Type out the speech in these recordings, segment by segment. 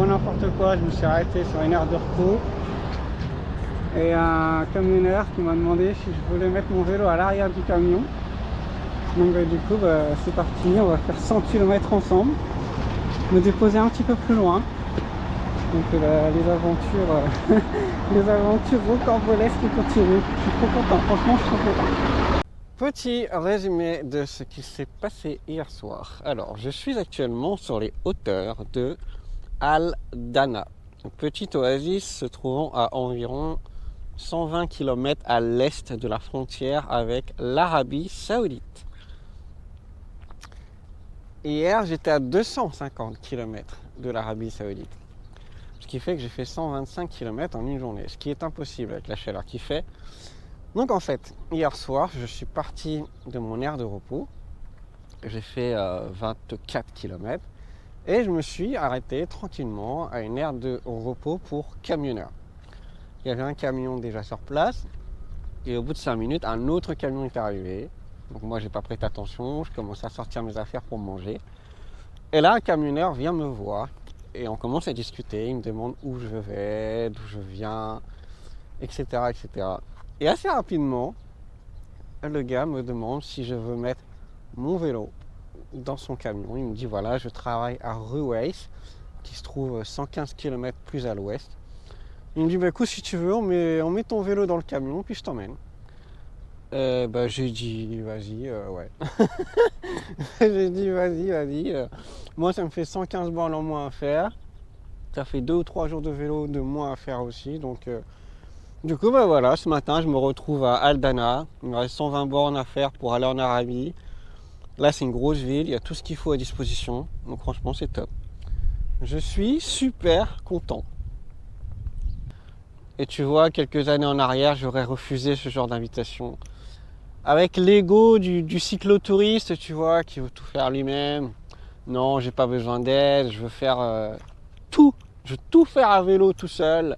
n'importe quoi, je me suis arrêté sur une aire de repos. Et un camionneur qui m'a demandé si je voulais mettre mon vélo à l'arrière du camion. Donc du coup c'est parti, on va faire 100 km ensemble. Me déposer un petit peu plus loin. Donc les aventures les aventures rocambolesques qui continuent. Je suis trop content, franchement je suis trop content. Petit résumé de ce qui s'est passé hier soir. Alors je suis actuellement sur les hauteurs de Al Dana, une petite oasis se trouvant à environ 120 km à l'est de la frontière avec l'Arabie Saoudite. Hier, j'étais à 250 km de l'Arabie Saoudite. Ce qui fait que j'ai fait 125 km en une journée, ce qui est impossible avec la chaleur qu'il fait. Donc en fait, hier soir, je suis parti de mon aire de repos. J'ai fait 24 km et je me suis arrêté tranquillement à une aire de repos pour camionneurs. Il y avait un camion déjà sur place et au bout de 5 minutes, un autre camion est arrivé. Donc moi, j'ai pas prêté attention, je commence à sortir mes affaires pour manger. Et là, un camionneur vient me voir et on commence à discuter. Il me demande où je vais, d'où je viens, etc., etc. Et assez rapidement, le gars me demande si je veux mettre mon vélo dans son camion. Il me dit voilà, je travaille à Ruwais, qui se trouve 115 km plus à l'ouest. Il me dit bah écoute, si tu veux, on met ton vélo dans le camion, puis je t'emmène. J'ai dit vas-y, ouais. J'ai dit vas-y. Moi ça me fait 115 bornes en moins à faire. Ça fait 2 ou 3 jours de vélo de moins à faire aussi. Donc du coup voilà, ce matin je me retrouve à Al Dana. Il me reste 120 bornes à faire pour aller en Arabie. Là c'est une grosse ville, il y a tout ce qu'il faut à disposition. Donc franchement c'est top. Je suis super content. Et tu vois, quelques années en arrière, j'aurais refusé ce genre d'invitation. Avec l'ego du cyclotouriste, tu vois, qui veut tout faire lui-même. Non, j'ai pas besoin d'aide, je veux faire tout. Je veux tout faire à vélo tout seul,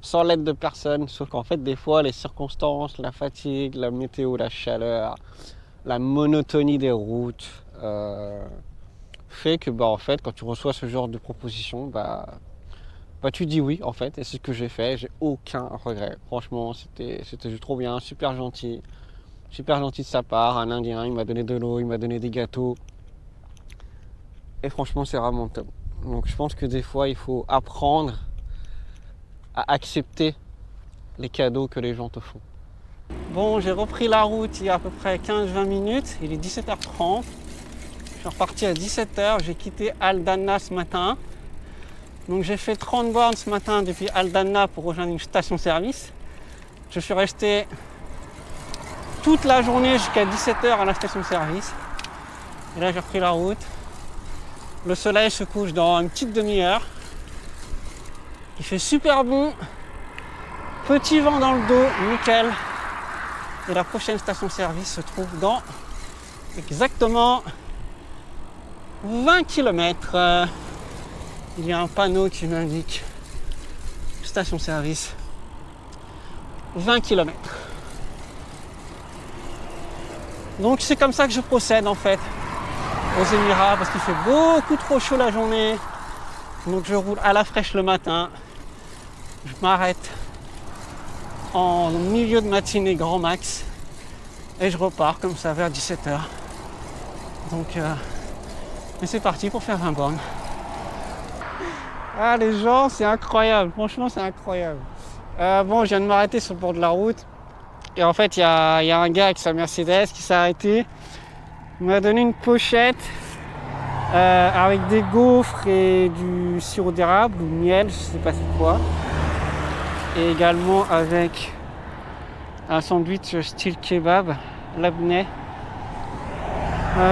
sans l'aide de personne. Sauf qu'en fait, des fois, les circonstances, la fatigue, la météo, la chaleur, la monotonie des routes, fait que, en fait, quand tu reçois ce genre de proposition, tu dis oui, en fait. Et c'est ce que j'ai fait, j'ai aucun regret. Franchement, c'était trop bien, super gentil. Super gentil de sa part, un Indien, il m'a donné de l'eau, il m'a donné des gâteaux. Et franchement, c'est vraiment top. Donc je pense que des fois, il faut apprendre à accepter les cadeaux que les gens te font. Bon, j'ai repris la route il y a à peu près 15-20 minutes. Il est 17h30. Je suis reparti à 17h. J'ai quitté Al Dana ce matin. Donc j'ai fait 30 bornes ce matin depuis Al Dana pour rejoindre une station-service. Je suis resté toute la journée jusqu'à 17h à la station-service. Et là j'ai repris la route. Le soleil se couche dans une petite demi-heure. Il fait super bon. Petit vent dans le dos, nickel. Et la prochaine station-service se trouve dans exactement 20 km. Il y a un panneau qui m'indique station-service 20 km. Donc c'est comme ça que je procède en fait aux Émirats parce qu'il fait beaucoup trop chaud la journée. Donc je roule à la fraîche le matin. Je m'arrête en milieu de matinée grand max et je repars comme ça vers 17h. Donc et c'est parti pour faire 20 bornes. Ah les gens, c'est incroyable, franchement c'est incroyable. Bon, je viens de m'arrêter sur le bord de la route. Et en fait, il y a un gars avec sa Mercedes qui s'est arrêté. Il m'a donné une pochette avec des gaufres et du sirop d'érable ou miel, je sais pas c'est quoi. Et également avec un sandwich style kebab, labneh.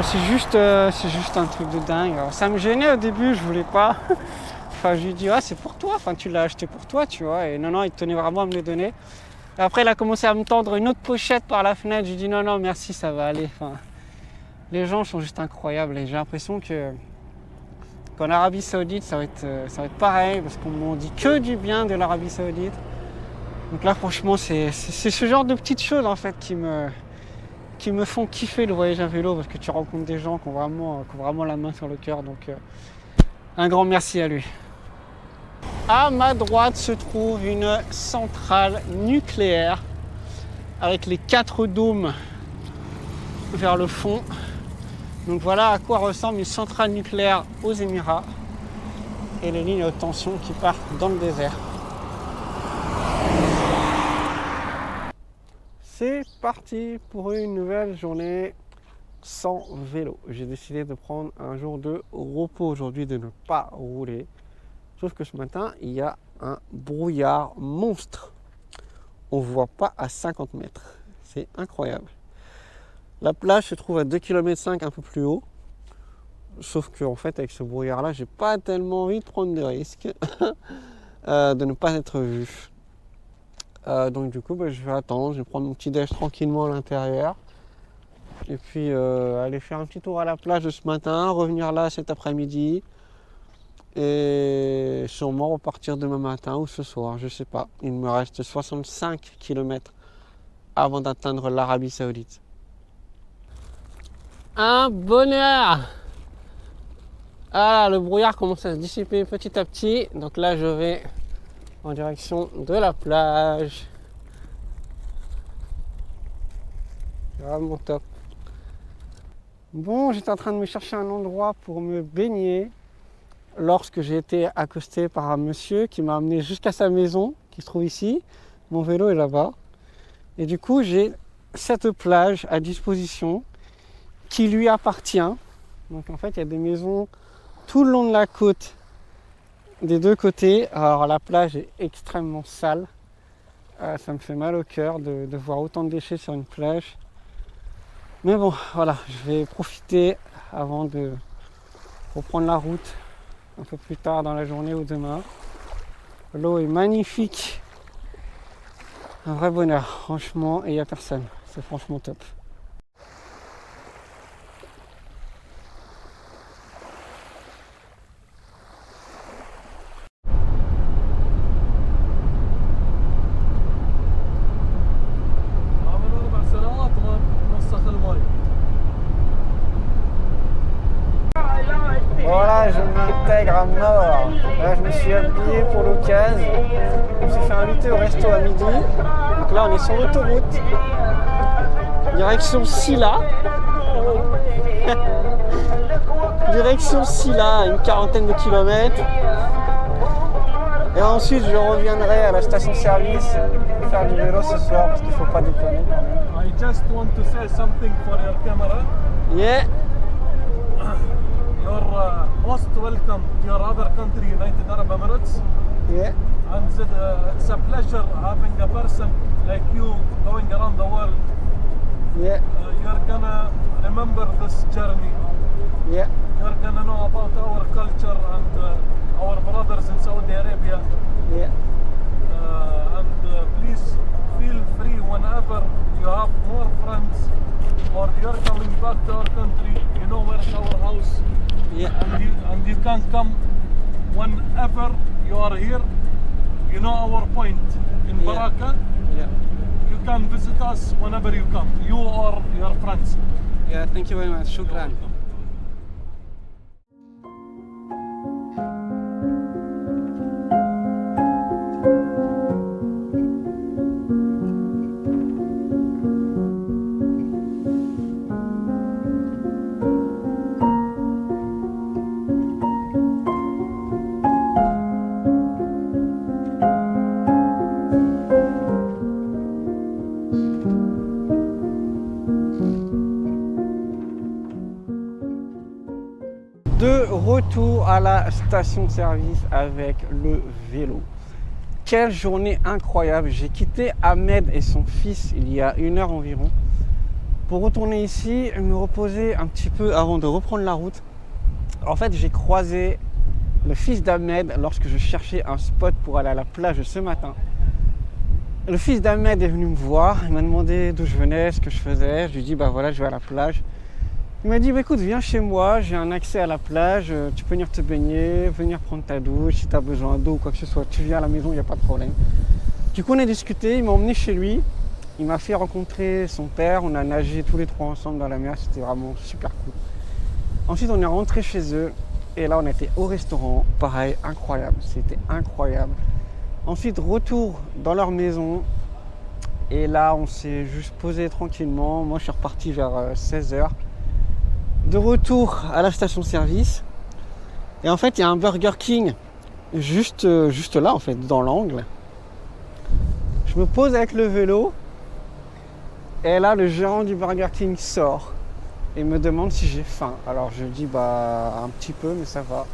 C'est juste un truc de dingue. Alors, ça me gênait au début, je voulais pas. Enfin, je lui ai dit, c'est pour toi, enfin, tu l'as acheté pour toi, tu vois. Et non, il tenait vraiment à me le donner. Et après, il a commencé à me tendre une autre pochette par la fenêtre. J'ai dit, non, merci, ça va aller. Enfin, les gens sont juste incroyables. Et j'ai l'impression qu'en Arabie Saoudite, ça va être pareil, parce qu'on m'en dit que du bien de l'Arabie Saoudite. Donc là, franchement, c'est ce genre de petites choses, en fait, qui me font kiffer le voyage à vélo, parce que tu rencontres des gens qui ont vraiment la main sur le cœur. Donc, un grand merci à lui. À ma droite se trouve une centrale nucléaire avec les 4 dômes vers le fond. Donc voilà à quoi ressemble une centrale nucléaire aux Émirats et les lignes haute tension qui partent dans le désert. C'est parti pour une nouvelle journée sans vélo. J'ai décidé de prendre un jour de repos aujourd'hui, de ne pas rouler. Sauf que ce matin, il y a un brouillard monstre. On ne voit pas à 50 mètres. C'est incroyable. La plage se trouve à 2,5 km un peu plus haut. Sauf qu'en fait, avec ce brouillard-là, j'ai pas tellement envie de prendre de risques de ne pas être vu. Donc du coup, je vais attendre. Je vais prendre mon petit déj tranquillement à l'intérieur. Et puis aller faire un petit tour à la plage de ce matin, revenir là cet après-midi. Et sûrement repartir demain matin ou ce soir, je sais pas. Il me reste 65 km avant d'atteindre l'Arabie Saoudite. Un bonheur! Ah, le brouillard commence à se dissiper petit à petit. Donc là, je vais en direction de la plage. Vraiment top. Bon, j'étais en train de me chercher un endroit pour me baigner lorsque j'ai été accosté par un monsieur qui m'a amené jusqu'à sa maison, qui se trouve ici. Mon vélo est là-bas. Et du coup, j'ai cette plage à disposition qui lui appartient. Donc en fait, il y a des maisons tout le long de la côte, des deux côtés. Alors la plage est extrêmement sale. Ça me fait mal au cœur de voir autant de déchets sur une plage. Mais bon, voilà, je vais profiter avant de reprendre la route un peu plus tard dans la journée ou demain. L'eau est magnifique. Un vrai bonheur, franchement, et il n'y a personne. C'est franchement top. Voilà, je m'intègre à mort. Là, je me suis habillé pour l'occasion. Je me suis fait inviter au resto à midi. Donc là, on est sur l'autoroute. Direction Silla. Direction Silla, une quarantaine de kilomètres. Et ensuite, je reviendrai à la station-service pour faire du vélo ce soir parce qu'il ne faut pas déconner. I just want to say something for your camera. Yeah. You're most welcome to your other country, United Arab Emirates. Yeah. And it's a pleasure having a person like you going around the world. Yeah. You're gonna remember this journey. Yeah. You're gonna know about our culture and our brothers in Saudi Arabia. Yeah. And please feel free whenever you have more friends or you're coming back to our country. You know where's our house. Yeah. And you can come whenever you are here. You know our point in Baraka. Yeah. You can visit us whenever you come, you or your friends. Yeah, thank you very much. Shukran. De retour à la station-service avec le vélo. Quelle journée incroyable! J'ai quitté Ahmed et son fils il y a 1 heure environ pour retourner ici et me reposer un petit peu avant de reprendre la route. En fait, j'ai croisé le fils d'Ahmed lorsque je cherchais un spot pour aller à la plage ce matin. Le fils d'Ahmed est venu me voir, il m'a demandé d'où je venais, ce que je faisais. Je lui ai dit, bah voilà, je vais à la plage. Il m'a dit, bah écoute, viens chez moi, j'ai un accès à la plage, tu peux venir te baigner, venir prendre ta douche, si tu as besoin d'eau ou quoi que ce soit, tu viens à la maison, il n'y a pas de problème. Du coup, on a discuté, il m'a emmené chez lui, il m'a fait rencontrer son père, on a nagé tous les trois ensemble dans la mer, c'était vraiment super cool. Ensuite, on est rentré chez eux, Et là, on était au restaurant. Pareil, incroyable. C'était incroyable. Ensuite, retour dans leur maison. Et là, on s'est juste posé tranquillement. Moi, je suis reparti vers 16h. De retour à la station-service. Et en fait, il y a un Burger King juste là, en fait, dans l'angle. Je me pose avec le vélo. Et là, le gérant du Burger King sort et me demande si j'ai faim. Alors, je dis, bah, un petit peu, mais ça va.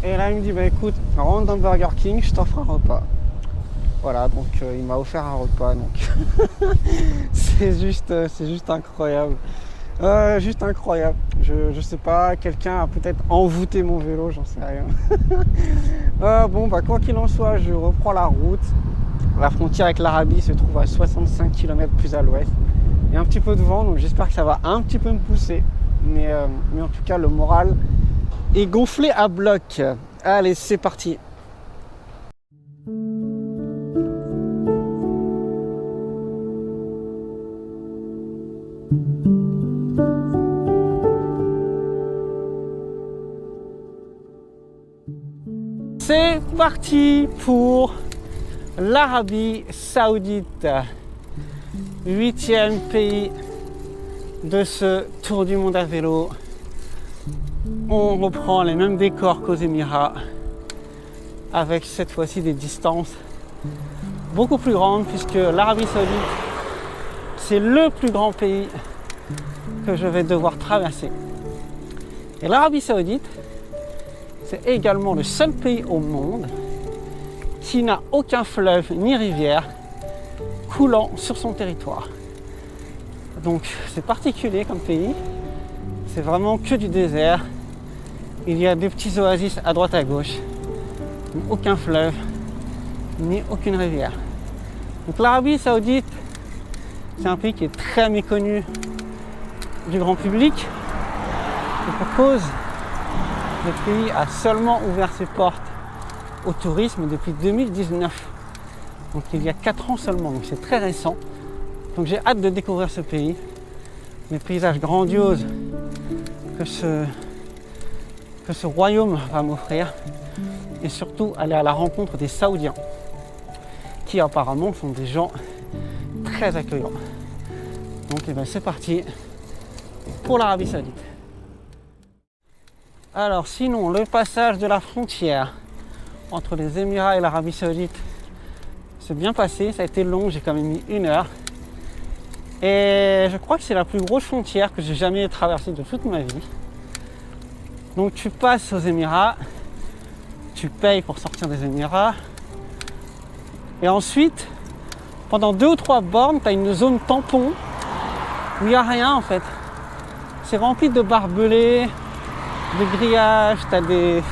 Et là, il me dit, bah, écoute, rentre dans le Burger King, je t'offre un repas. Voilà, donc il m'a offert un repas. Donc c'est juste incroyable. Juste incroyable. Je sais pas, quelqu'un a peut-être envoûté mon vélo, j'en sais rien. Bon, bah, quoi qu'il en soit, je reprends la route. La frontière avec l'Arabie se trouve à 65 km plus à l'ouest. Il y a un petit peu de vent, donc j'espère que ça va un petit peu me pousser. Mais en tout cas, le moral est gonflé à bloc. Allez, c'est parti. C'est parti pour l'Arabie Saoudite, 8e pays de ce tour du monde à vélo. On reprend les mêmes décors qu'aux Émirats, avec cette fois-ci des distances beaucoup plus grandes, puisque l'Arabie Saoudite, c'est le plus grand pays que je vais devoir traverser. Et l'Arabie Saoudite, c'est également le seul pays au monde qui n'a aucun fleuve ni rivière coulant sur son territoire. Donc c'est particulier comme pays, c'est vraiment que du désert. Il y a des petits oasis à droite à gauche, mais aucun fleuve ni aucune rivière. Donc l'Arabie Saoudite, c'est un pays qui est très méconnu du grand public. Et pour cause, le pays a seulement ouvert ses portes au tourisme depuis 2019. Donc il y a 4 ans seulement, donc c'est très récent. Donc j'ai hâte de découvrir ce pays, les paysages grandioses que ce royaume va m'offrir, et surtout aller à la rencontre des Saoudiens, qui apparemment sont des gens très accueillants. Donc c'est parti pour l'Arabie Saoudite. Alors sinon, le passage de la frontière entre les Émirats et l'Arabie Saoudite s'est bien passé, ça a été long, j'ai quand même mis 1 heure. Et je crois que c'est la plus grosse frontière que j'ai jamais traversée de toute ma vie. Donc tu passes aux Émirats, tu payes pour sortir des Émirats. Et ensuite, pendant 2 ou 3 bornes, tu as une zone tampon où il n'y a rien en fait. C'est rempli de barbelés, de grillages, tu as des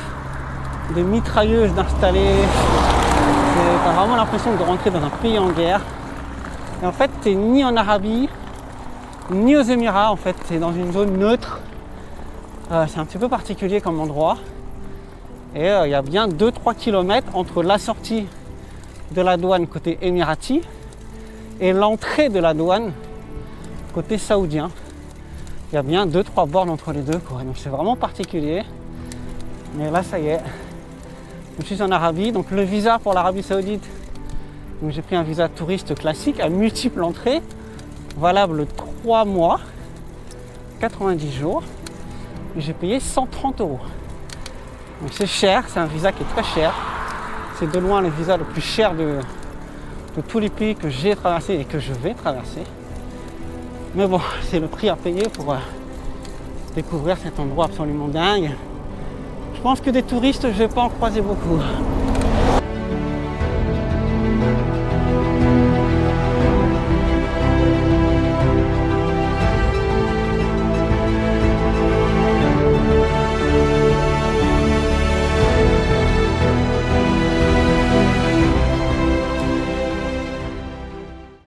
mitrailleuses d'installer. Tu as vraiment l'impression de rentrer dans un pays en guerre. Et en fait, tu n'es ni en Arabie, ni aux Émirats. En fait, tu es dans une zone neutre. C'est un petit peu particulier comme endroit. Et il y a bien 2-3 km entre la sortie de la douane côté émirati et l'entrée de la douane côté saoudien. Il y a bien 2-3 bornes entre les deux, quoi. Donc c'est vraiment particulier. Mais là, ça y est. Je suis en Arabie, donc le visa pour l'Arabie Saoudite. Donc j'ai pris un visa touriste classique à multiples entrées, valable 3 mois, 90 jours. Et j'ai payé 130 €. Donc c'est cher, c'est un visa qui est très cher. C'est de loin le visa le plus cher de tous les pays que j'ai traversé et que je vais traverser. Mais bon, c'est le prix à payer pour découvrir cet endroit absolument dingue. Je pense que des touristes, je ne vais pas en croiser beaucoup.